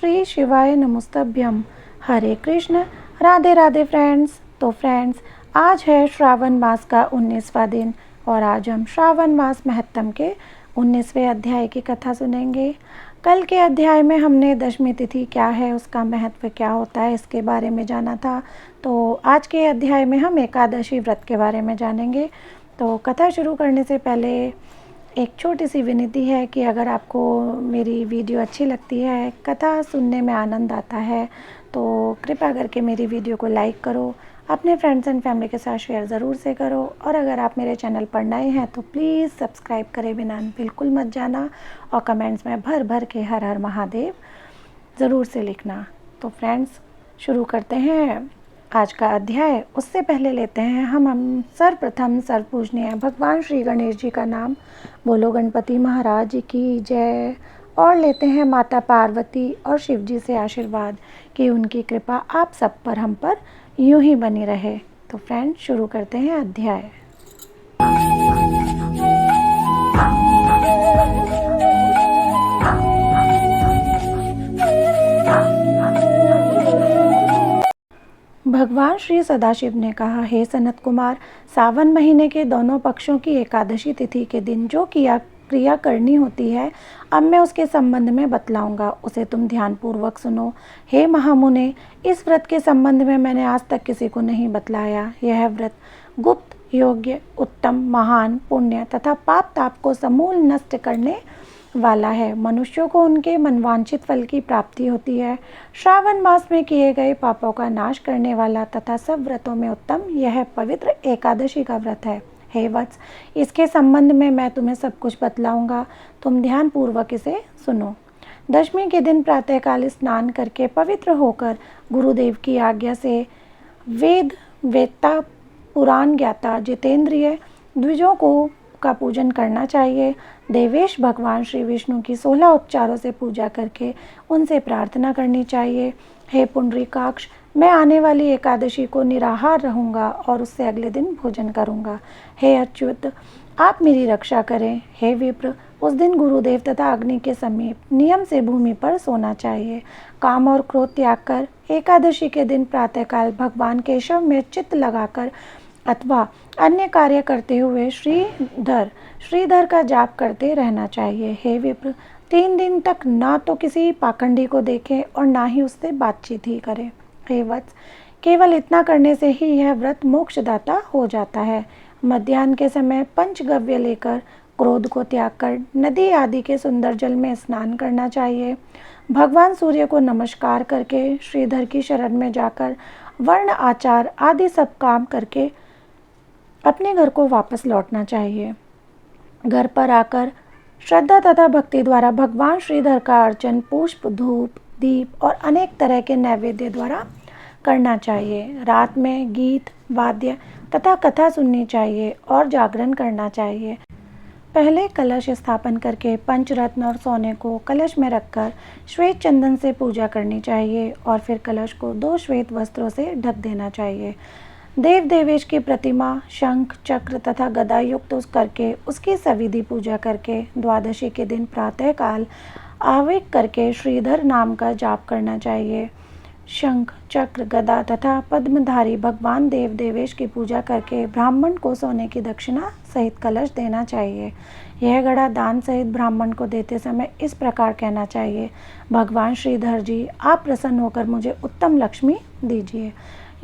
श्री शिवाय नमस्तभ्यम। हरे कृष्ण, राधे राधे फ्रेंड्स। तो फ्रेंड्स, आज है श्रावण मास का 19वां दिन और आज हम श्रावण मास महत्तम के 19वें अध्याय की कथा सुनेंगे। कल के अध्याय में हमने दशमी तिथि क्या है, उसका महत्व क्या होता है, इसके बारे में जाना था। तो आज के अध्याय में हम एकादशी व्रत के बारे में जानेंगे। तो कथा शुरू करने से पहले एक छोटी सी विनती है कि अगर आपको मेरी वीडियो अच्छी लगती है, कथा सुनने में आनंद आता है, तो कृपया करके मेरी वीडियो को लाइक करो, अपने फ्रेंड्स एंड फैमिली के साथ शेयर ज़रूर से करो। और अगर आप मेरे चैनल पर नए हैं तो प्लीज़ सब्सक्राइब करे बिना बिल्कुल मत जाना और कमेंट्स में भर भर के हर हर महादेव ज़रूर से लिखना। तो फ्रेंड्स, शुरू करते हैं आज का अध्याय। उससे पहले लेते हैं हम सर्वप्रथम सर्वपूजनीय भगवान श्री गणेश जी का नाम। बोलो गणपति महाराज की जय। और लेते हैं माता पार्वती और शिव जी से आशीर्वाद कि उनकी कृपा आप सब पर, हम पर यूं ही बनी रहे। तो फ्रेंड, शुरू करते हैं अध्याय। भगवान श्री सदाशिव ने कहा, हे सनत कुमार, सावन महीने के दोनों पक्षों की एकादशी तिथि के दिन जो क्रिया करनी होती है, अब मैं उसके संबंध में बतलाऊंगा, उसे तुम ध्यानपूर्वक सुनो। हे महामुने, इस व्रत के संबंध में मैंने आज तक किसी को नहीं बतलाया। यह व्रत गुप्त, योग्य, उत्तम, महान, पुण्य तथा पाप ताप को समूल नष्ट करने वाला है। मनुष्यों को उनके मनवांछित फल की प्राप्ति होती है। श्रावण मास में किए गए पापों का नाश करने वाला तथा सब व्रतों में उत्तम यह पवित्र एकादशी का व्रत है। हे वत्स, इसके संबंध में मैं तुम्हें सब कुछ बतलाऊंगा, तुम ध्यान पूर्वक इसे सुनो। दशमी के दिन प्रातःकाल स्नान करके पवित्र होकर गुरुदेव की आज्ञा से वेद वेत्ता, पुराण ज्ञाता, जितेंद्रिय द्विजों का पूजन करना चाहिए। देवेश भगवान श्री विष्णु की 16 उपचारों से पूजा करके उनसे प्रार्थना करनी चाहिए। हे पुंडरीकाक्ष, मैं आने वाली एकादशी को निराहार रहूँगा और उससे अगले दिन भोजन करूँगा। हे अच्युत, आप मेरी रक्षा करें। हे विप्र, उस दिन गुरुदेव तथा अग्नि के समीप नियम से भूमि पर सोना चाहिए। काम और क्रोध त्याग कर एकादशी के दिन प्रातःकाल भगवान केशव में चित्त लगाकर अथवा अन्य कार्य करते हुए श्रीधर का जाप करते रहना चाहिए। हे विप्र, 3 दिन तक ना तो किसी पाखंडी को देखें और ना ही उससे बातचीत ही करें। हे वत्स, केवल इतना करने से ही यह व्रत मोक्षदाता हो जाता है। मध्याह्न के समय पंचगव्य लेकर क्रोध को त्याग कर नदी आदि के सुंदर जल में स्नान करना चाहिए। भगवान सूर्य को नमस्कार करके श्रीधर की शरण में जाकर वर्ण आचार आदि सब काम करके अपने घर को वापस लौटना चाहिए। घर पर आकर श्रद्धा तथा भक्ति द्वारा भगवान श्रीधर का अर्चन पुष्प, धूप, दीप और अनेक तरह के नैवेद्य द्वारा करना चाहिए। रात में गीत, वाद्य तथा कथा सुननी चाहिए और जागरण करना चाहिए। पहले कलश स्थापन करके पंचरत्न और सोने को कलश में रखकर श्वेत चंदन से पूजा करनी चाहिए और फिर कलश को 2 श्वेत वस्त्रों से ढक देना चाहिए। देव देवेश की प्रतिमा, शंख, चक्र तथा गदा युक्त करके उसकी सविधि पूजा करके द्वादशी के दिन प्रातःकाल आवेग करके श्रीधर नाम का जाप करना चाहिए। शंख, चक्र, गदा तथा पद्मधारी भगवान देव देवेश की पूजा करके ब्राह्मण को सोने की दक्षिणा सहित कलश देना चाहिए। यह घड़ा दान सहित ब्राह्मण को देते समय इस प्रकार कहना चाहिए, भगवान श्रीधर जी, आप प्रसन्न होकर मुझे उत्तम लक्ष्मी दीजिए।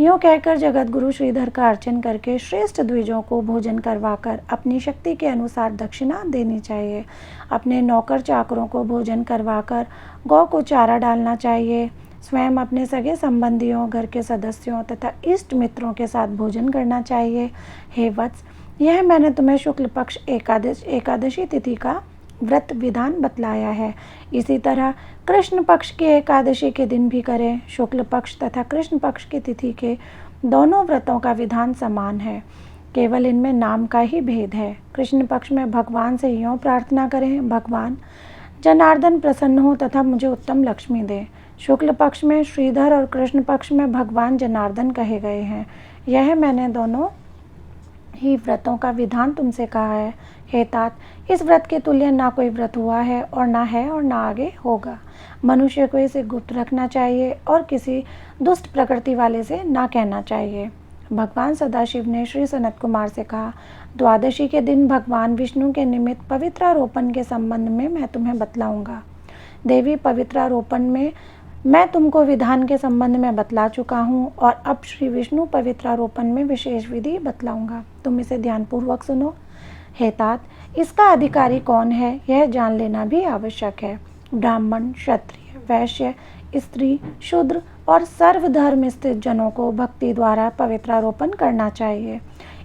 यूँ कहकर जगत गुरु श्रीधर का अर्चन करके श्रेष्ठ द्विजों को भोजन करवाकर अपनी शक्ति के अनुसार दक्षिणा देनी चाहिए। अपने नौकर चाकरों को भोजन करवाकर गौ को चारा डालना चाहिए। स्वयं अपने सगे संबंधियों, घर के सदस्यों तथा इष्ट मित्रों के साथ भोजन करना चाहिए। हे वत्स, यह मैंने तुम्हें शुक्ल पक्ष एकादशी तिथि का व्रत विधान बतलाया है। इसी तरह कृष्ण पक्ष की एकादशी के दिन भी करें। शुक्ल पक्ष तथा कृष्ण पक्ष की तिथि के दोनों व्रतों का विधान समान है, केवल इनमें नाम का ही भेद है। कृष्ण पक्ष में भगवान से यूँ प्रार्थना करें, भगवान जनार्दन प्रसन्न हो तथा मुझे उत्तम लक्ष्मी दे। शुक्ल पक्ष में श्रीधर और कृष्ण पक्ष में भगवान जनार्दन कहे गए हैं। यह मैंने दोनों ही व्रतों का विधान तुमसे कहा है। हे तात, इस व्रत के तुल्य ना कोई व्रत हुआ है और ना है और ना आगे होगा। मनुष्य को इसे गुप्त रखना चाहिए और किसी दुष्ट प्रकृति वाले से ना कहना चाहिए। भगवान सदाशिव ने श्री सनत कुमार से कहा, द्वादशी के दिन भगवान विष्णु के निमित्त पवित्रारोपण के संबंध में मैं तुम्हें बतलाऊंगा। देवी, पवित्रारोपण में मैं तुमको विधान के संबंध में बतला चुका हूँ और अब श्री विष्णु पवित्रारोपण में विशेष विधि बतलाऊंगा। तुम इसे ध्यानपूर्वक सुनो। हे तात, इसका अधिकारी कौन है यह जान लेना भी आवश्यक है। ब्राह्मण, क्षत्रिय, वैश्य, स्त्री, शूद्र और सर्वधर्म स्थित जनों को भक्ति द्वारा पवित्रारोपण करना चाहिए।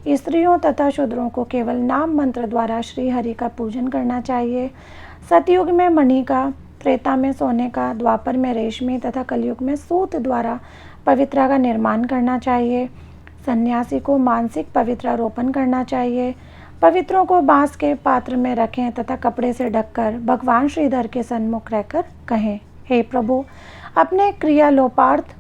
स्त्रियों तथा शूद्रों को केवल नाम मंत्र द्वारा श्री हरि का पूजन करना चाहिए। सतयुग में मणि का, त्रेता में सोने का, द्वापर में रेशमी तथा कलयुग में सूत द्वारा पवित्रा का निर्माण करना चाहिए। सन्यासी को मानसिक पवित्रारोपण करना चाहिए। पवित्रों को बांस के पात्र में रखें तथा कपड़े से ढककर भगवान श्रीधर के सन्मुख रहकर कहें, हे प्रभु, अपने क्रियालोपार्थ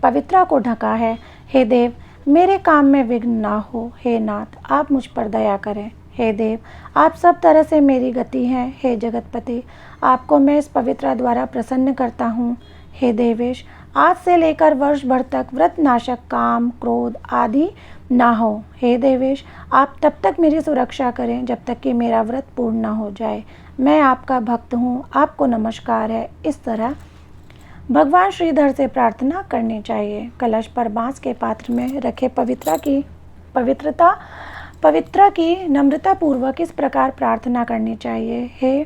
पवित्रा को ढका है। हे देव, मेरे काम में विघ्न ना हो। हे नाथ, आप मुझ पर दया करें। हे देव, आप सब तरह से मेरी गति हैं। हे जगतपति, आपको मैं इस पवित्रा द्वारा प्रसन्न करता हूँ। हे देवेश, आज से लेकर वर्ष भर तक व्रत नाशक काम, क्रोध आदि ना हो। हे देवेश, आप तब तक मेरी सुरक्षा करें जब तक कि मेरा व्रत पूर्ण ना हो जाए। मैं आपका भक्त हूँ, आपको नमस्कार है। इस तरह भगवान श्रीधर से प्रार्थना करनी चाहिए। कलश पर बांस के पात्र में रखे पवित्रा की नम्रता पूर्वक इस प्रकार प्रार्थना करनी चाहिए, हे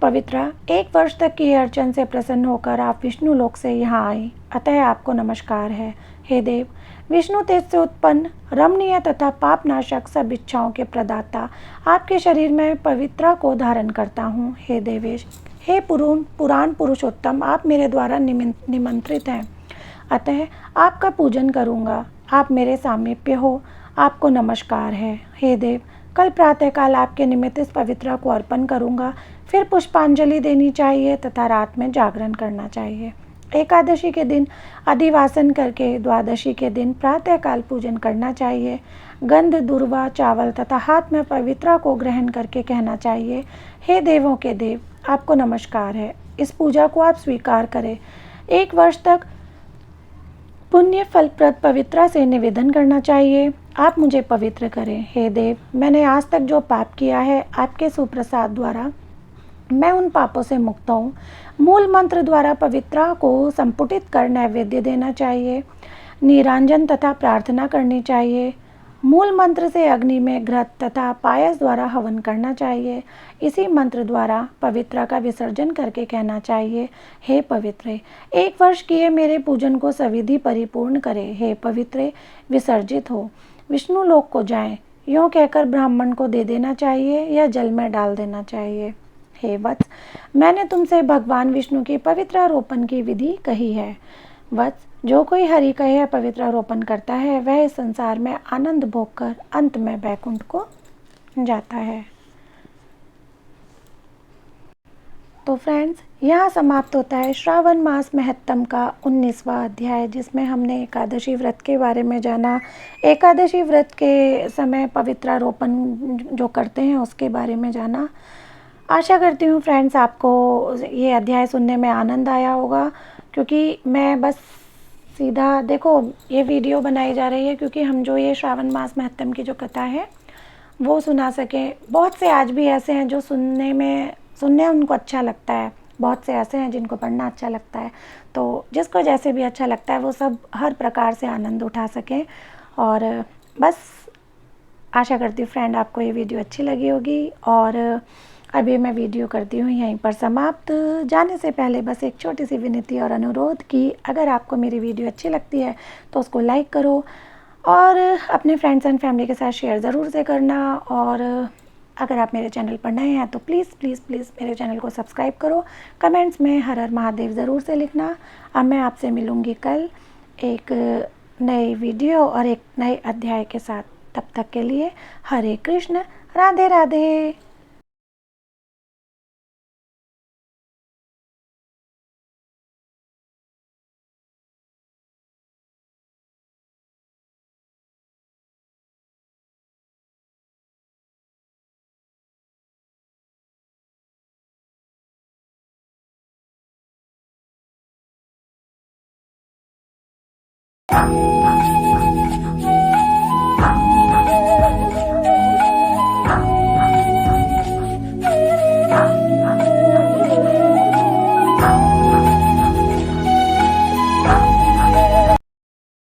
पवित्रा, 1 वर्ष तक की अर्चन से प्रसन्न होकर आप विष्णु लोक से यहाँ आई, अतः आपको नमस्कार है। हे देव, विष्णु तेज से उत्पन्न, रमणीय तथा पापनाशक सब इच्छाओं के प्रदाता, आपके शरीर में पवित्रा को धारण करता हूँ। हे देवेश, हे पुराण पुरुषोत्तम, आप मेरे द्वारा निमंत्रित हैं, अतः आपका पूजन करूँगा। आप मेरे सामीप्य हो, आपको नमस्कार है। हे देव, कल प्रातःकाल आपके निमित्त इस पवित्रा को अर्पण करूँगा, फिर पुष्पांजलि देनी चाहिए तथा रात में जागरण करना चाहिए। एकादशी के दिन अधिवासन करके द्वादशी के दिन प्रातःकाल पूजन करना चाहिए। गंध, दूर्वा, चावल तथा हाथ में पवित्रा को ग्रहण करके कहना चाहिए, हे देवों के देव, आपको नमस्कार है। इस पूजा को आप स्वीकार करें। 1 वर्ष तक पुण्य फलप्रद पवित्रा से निवेदन करना चाहिए। आप मुझे पवित्र करें। हे देव, मैंने आज तक जो पाप किया है, आपके सुप्रसाद द्वारा मैं उन पापों से मुक्त हूँ। मूल मंत्र द्वारा पवित्रा को संपुटित कर नैवेद्य देना चाहिए। नीरांजन तथा प्रार्थना करनी चाहिए। मूल मंत्र से अग्नि में घृत तथा पायस द्वारा हवन करना चाहिए। इसी मंत्र द्वारा पवित्रा का विसर्जन करके कहना चाहिए, हे पवित्रे, 1 वर्ष किए मेरे पूजन को सविधि परिपूर्ण करे। हे पवित्रे, विसर्जित हो, विष्णु लोक को जाएं। यूँ कहकर ब्राह्मण को दे देना चाहिए या जल में डाल देना चाहिए। हे वत्स, मैंने तुमसे भगवान विष्णु की पवित्रारोपण की विधि कही है। वत्स, जो कोई हरि का यह पवित्रारोपण करता है, वह इस संसार में आनंद भोग कर अंत में बैकुंठ को जाता है। तो फ्रेंड्स, यहाँ समाप्त होता है श्रावण मास महत्तम का 19वां अध्याय, जिसमें हमने एकादशी व्रत के बारे में जाना। एकादशी व्रत के समय पवित्रारोपण जो करते हैं उसके बारे में जाना। आशा करती हूँ फ्रेंड्स आपको ये अध्याय सुनने में आनंद आया होगा, क्योंकि मैं बस सीधा देखो ये वीडियो बनाई जा रही है क्योंकि हम जो ये श्रावण मास महत्तम की जो कथा है वो सुना सकें। बहुत से आज भी ऐसे हैं जो सुनने उनको अच्छा लगता है, बहुत से ऐसे हैं जिनको पढ़ना अच्छा लगता है। तो जिसको जैसे भी अच्छा लगता है वो सब हर प्रकार से आनंद उठा सकें। और बस आशा करती हूँ फ्रेंड आपको ये वीडियो अच्छी लगी होगी। और अभी मैं वीडियो करती हूँ यहीं पर समाप्त। जाने से पहले बस एक छोटी सी विनती और अनुरोध कि अगर आपको मेरी वीडियो अच्छी लगती है तो उसको लाइक करो और अपने फ्रेंड्स एंड फैमिली के साथ शेयर ज़रूर से करना। और अगर आप मेरे चैनल पर नए हैं तो प्लीज़ प्लीज़ प्लीज़ मेरे चैनल को सब्सक्राइब करो। कमेंट्स में हर हर महादेव ज़रूर से लिखना। अब मैं आपसे मिलूँगी कल एक नई वीडियो और एक नए अध्याय के साथ। तब तक के लिए हरे कृष्ण, राधे राधे। है।